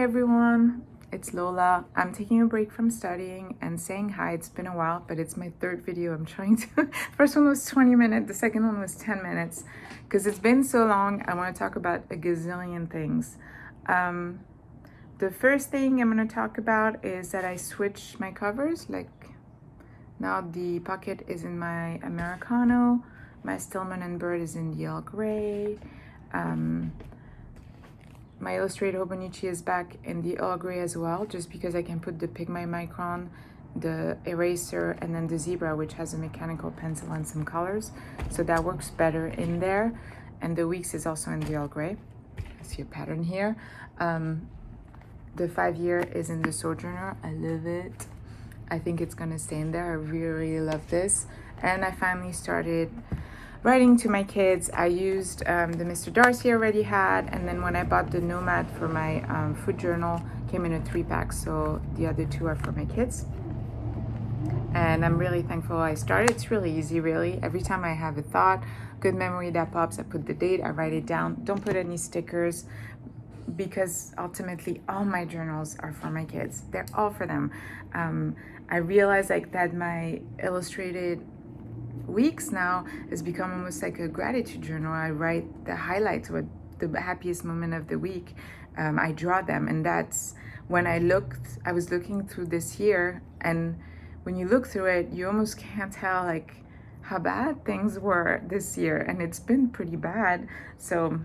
everyone, it's Lola. I'm taking a break from studying and saying hi. It's been a while, but it's my third video. I'm trying to. First one was 20 minutes, the second one was 10 minutes. Because it's been so long, I want to talk about a gazillion things. The first thing I'm going to talk about is that I switched my covers. Like now the pocket is in my Americano, my Stillman and Bird is in the Earl Grey. My Illustrated Hobonichi is back in the Earl Grey as well, just because I can put the Pigment Micron, the eraser, and then the Zebra, which has a mechanical pencil and some colors. So that works better in there. And the Weeks is also in the Earl Grey. I see a pattern here. The 5-year is in the Sojourner. I love it. I think it's gonna stay in there. I really love this. And I finally started writing to my kids. I used the Mr. Darcy I already had, and then when I bought the Nomad for my food journal, came in a 3-pack, so the other 2 are for my kids. And I'm really thankful I started. It's really easy, really. Every time I have a thought, good memory that pops, I put the date, I write it down. Don't put any stickers, because ultimately all my journals are for my kids. They're all for them. I realized like that my illustrated Weeks now has become almost like a gratitude journal. I write the highlights, what the happiest moment of the week. I draw them, and that's when I was looking through this year, and when you look through it, you almost can't tell like how bad things were this year, and it's been pretty bad. So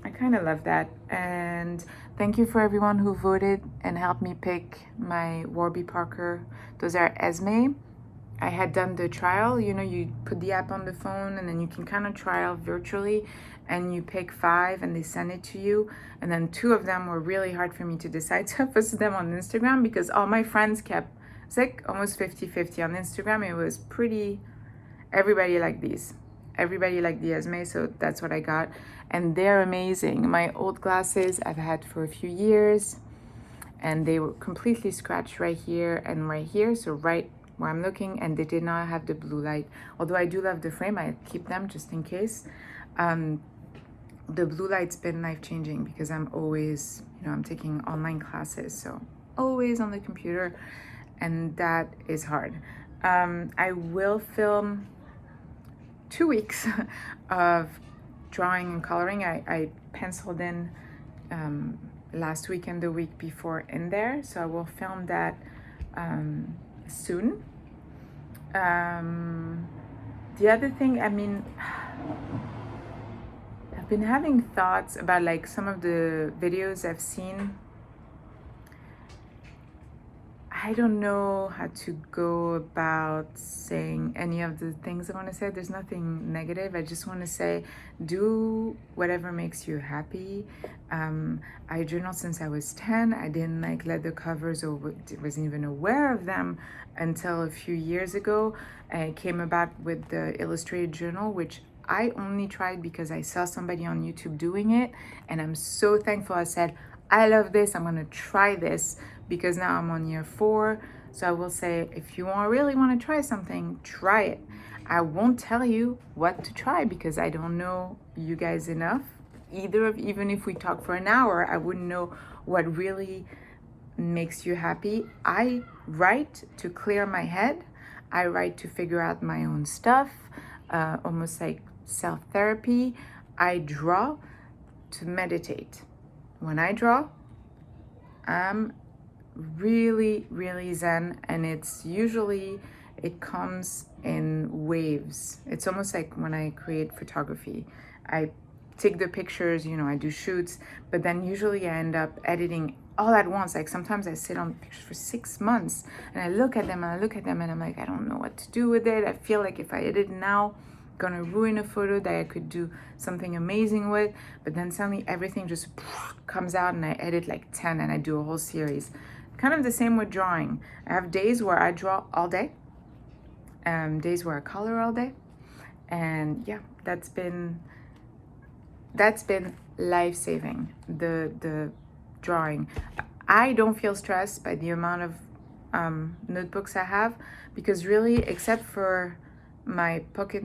I kind of love that. And thank you for everyone who voted and helped me pick my Warby Parker. Those are Esme. I had done the trial, you put the app on the phone and then you can kind of trial virtually, and you pick 5 and they send it to you. And then 2 of them were really hard for me to decide. So I posted them on Instagram because all my friends it's like almost 50-50 on Instagram. It was pretty, everybody liked these. Everybody liked the Esme, so that's what I got. And they're amazing. My old glasses I've had for a few years, and they were completely scratched right here and right here. So right where I'm looking, and they did not have the blue light. Although I do love the frame, I keep them just in case. The blue light's been life-changing because I'm always, I'm taking online classes, so always on the computer, and that is hard. I will film 2 weeks of drawing and coloring. I penciled in last week and the week before in there, so I will film that soon. The other thing, I've been having thoughts about like some of the videos I've seen. I don't know how to go about saying any of the things I want to say. There's nothing negative. I just want to say, do whatever makes you happy. I journaled since I was 10. I didn't like let the covers, or wasn't even aware of them until a few years ago. I came about with the Illustrated Journal, which I only tried because I saw somebody on YouTube doing it, and I'm so thankful. I said, I love this, I'm gonna try this, because now I'm on year 4. So I will say, if you really want to try something, try it. I won't tell you what to try because I don't know you guys enough. Even if we talk for an hour, I wouldn't know what really makes you happy. I write to clear my head. I write to figure out my own stuff, almost like self-therapy. I draw to meditate. When I draw, I'm really, really zen, and it comes in waves. It's almost like when I create photography. I take the pictures, I do shoots, but then usually I end up editing all at once. Like sometimes I sit on pictures for 6 months and I look at them and I'm like, I don't know what to do with it. I feel like if I edit now, gonna ruin a photo that I could do something amazing with. But then suddenly everything just comes out and I edit like 10 and I do a whole series. Kind of the same with drawing. I have days where I draw all day, days where I color all day, and yeah, that's been life-saving, the drawing. I don't feel stressed by the amount of notebooks I have, because really, except for my pocket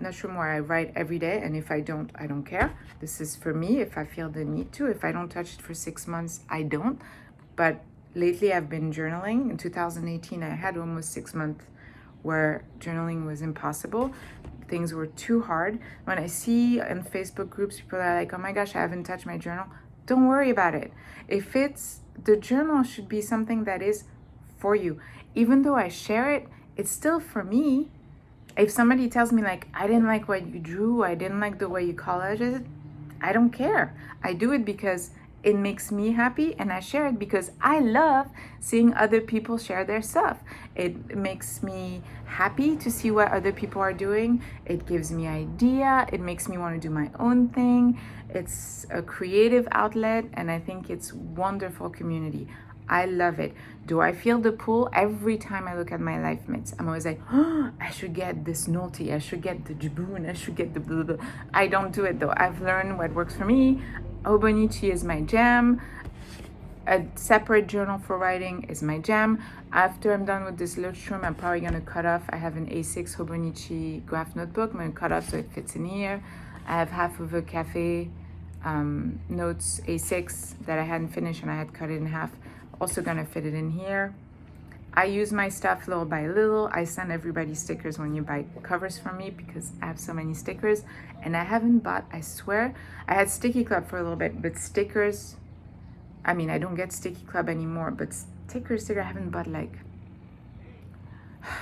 notion where I write every day, and if I don't, I don't care. This is for me if I feel the need to. If I don't touch it for 6 months, I don't. But lately I've been journaling. In 2018, I had almost 6 months where journaling was impossible. Things were too hard. When I see in Facebook groups, people are like, oh my gosh, I haven't touched my journal. Don't worry about it. If it's, the journal should be something that is for you. Even though I share it, it's still for me. If somebody tells me like, I didn't like what you drew, I didn't like the way you collated it, I don't care. I do it because it makes me happy, and I share it because I love seeing other people share their stuff. It makes me happy to see what other people are doing. It gives me idea. It makes me want to do my own thing. It's a creative outlet, and I think it's wonderful community. I love it. Do I feel the pull? Every time I look at my life mates, I'm always like, oh, I should get this Nolty, I should get the Jiboon, I should get the blah, blah, blah. I don't do it though. I've learned what works for me. Hobonichi is my jam. A separate journal for writing is my jam. After I'm done with this Leuchtturm, I'm probably gonna cut off. I have an A6 Hobonichi graph notebook. I'm gonna cut off so it fits in here. I have half of a cafe notes A6 that I hadn't finished and I had cut it in half. Also gonna fit it in here. I use my stuff little by little. I send everybody stickers when you buy covers from me because I have so many stickers. And I haven't bought, I swear, I had Sticky Club for a little bit, but stickers, I mean, I don't get Sticky Club anymore, but sticker, I haven't bought like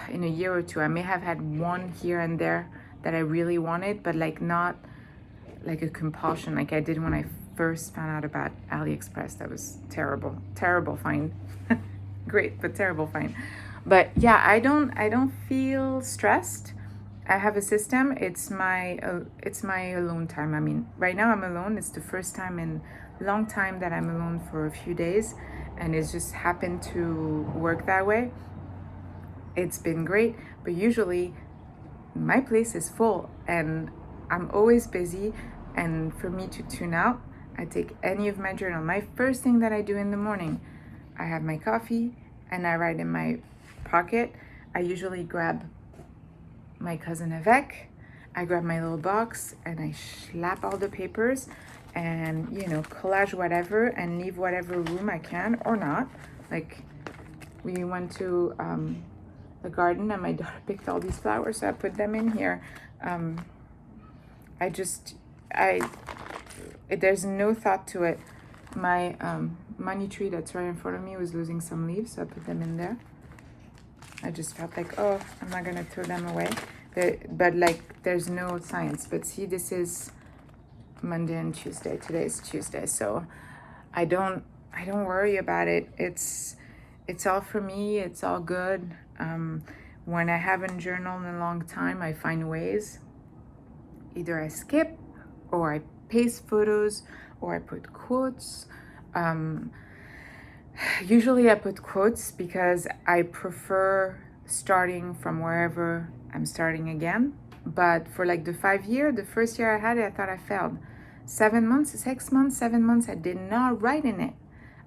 in a year or two. I may have had one here and there that I really wanted, but like not like a compulsion like I did when I first found out about AliExpress. That was terrible find. Great, but terrible find. But yeah, I don't feel stressed. I have a system. It's my alone time. I mean, right now I'm alone. It's the first time in a long time that I'm alone for a few days, and it's just happened to work that way. It's been great, but usually my place is full and I'm always busy. And for me to tune out, I take any of my journal. My first thing that I do in the morning, I have my coffee and I write in my pocket. I usually grab my cousin Avec. I grab my little box and I slap all the papers and, collage whatever and leave whatever room I can or not. Like we went to a garden and my daughter picked all these flowers, so I put them in here. There's no thought to it. My money tree that's right in front of me was losing some leaves, so I put them in there. I just felt like, oh, I'm not gonna throw them away. But like, there's no science. But see, this is Monday and Tuesday. Today is Tuesday, so I don't worry about it. It's all for me. It's all good. When I haven't journaled in a long time, I find ways. Either I skip, or I paste photos, or I put quotes. Usually I put quotes because I prefer starting from wherever I'm starting again. But for like the first year I had it, I thought I failed. 7 months, 6 months, 7 months, I did not write in it.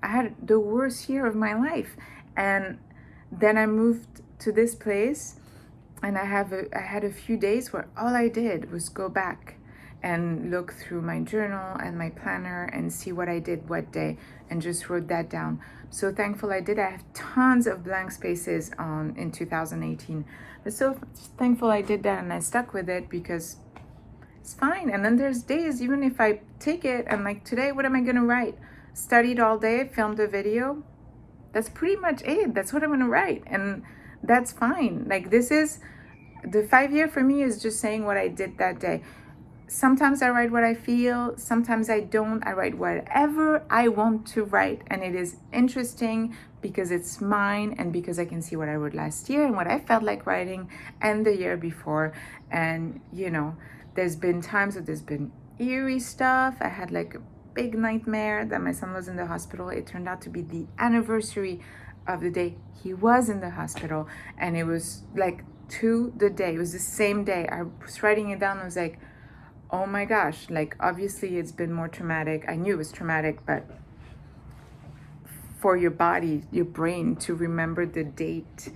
I had the worst year of my life. And then I moved to this place and I had a few days where all I did was go back and look through my journal and my planner and see what I did what day and just wrote that down. So thankful I did. I have tons of blank spaces in 2018. But so thankful I did that and I stuck with it because it's fine. And then there's days, even if I take it and like today, what am I gonna write? Studied all day, filmed a video. That's pretty much it. That's what I'm gonna write. And that's fine. Like this is, the 5 year for me is just saying what I did that day. Sometimes I write what I feel, sometimes I don't. I write whatever I want to write, and it is interesting because it's mine and because I can see what I wrote last year and what I felt like writing and the year before. And there's been times that there's been eerie stuff. I had like a big nightmare that my son was in the hospital. It turned out to be the anniversary of the day he was in the hospital, and it was like to the day. It was the same day. I was writing it down. I was like, oh my gosh, like obviously it's been more traumatic. I knew it was traumatic, but for your body, your brain to remember the date,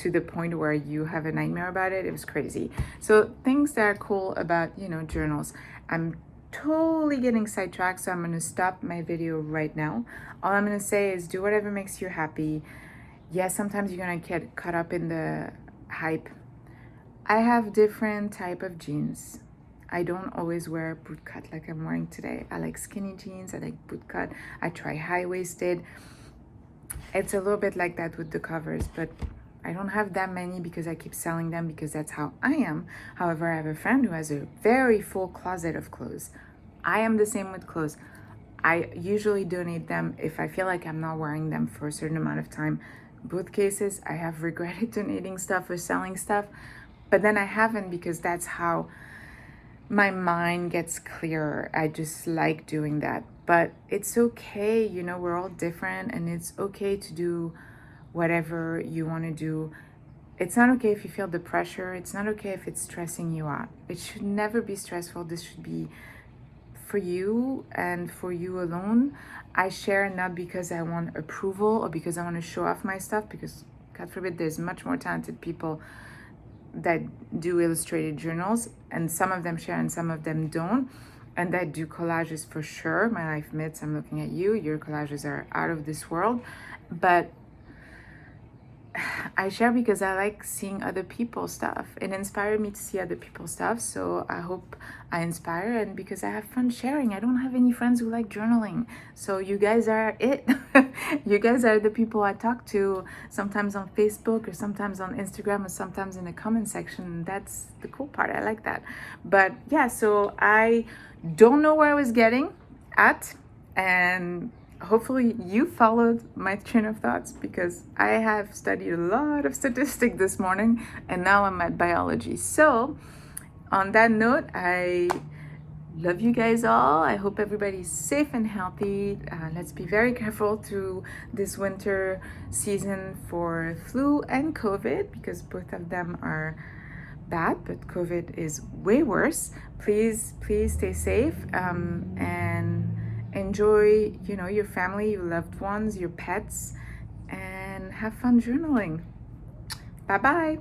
to the point where you have a nightmare about it. It was crazy. So things that are cool about, you know, journals. I'm totally getting sidetracked, so I'm going to stop my video right now. All I'm going to say is do whatever makes you happy. Yes, sometimes you're going to get caught up in the hype. I have different type of jeans. I don't always wear boot cut like I'm wearing today. I like skinny jeans, I like boot cut. I try high-waisted. It's a little bit like that with the covers, but I don't have that many because I keep selling them because that's how I am. However, I have a friend who has a very full closet of clothes. I am the same with clothes. I usually donate them if I feel like I'm not wearing them for a certain amount of time. Both cases, I have regretted donating stuff or selling stuff, but then I haven't because that's how my mind gets clearer. I just like doing that. But it's okay, you know, we're all different and it's okay to do whatever you want to do. It's not okay if you feel the pressure. It's not okay if it's stressing you out. It should never be stressful. This should be for you and for you alone. I share not because I want approval or because I want to show off my stuff, because God forbid there's much more talented people that do illustrated journals, and some of them share and some of them don't, and that do collages for sure. My Life Myths, I'm looking at you, your collages are out of this world. But I share because I like seeing other people's stuff. It inspired me to see other people's stuff, so I hope I inspire, and because I have fun sharing. I don't have any friends who like journaling, so you guys are it. You guys are the people I talk to, sometimes on Facebook or sometimes on Instagram or sometimes in the comment section. That's the cool part. I like that. But yeah, so I don't know where I was getting at, and hopefully you followed my train of thoughts, because I have studied a lot of statistics this morning and now I'm at biology. So on that note, I love you guys all. I hope everybody's safe and healthy. Let's be very careful through this winter season for flu and COVID, because both of them are bad, but COVID is way worse. Please stay safe, and enjoy, you know, your family, your loved ones, your pets, and have fun journaling. Bye bye.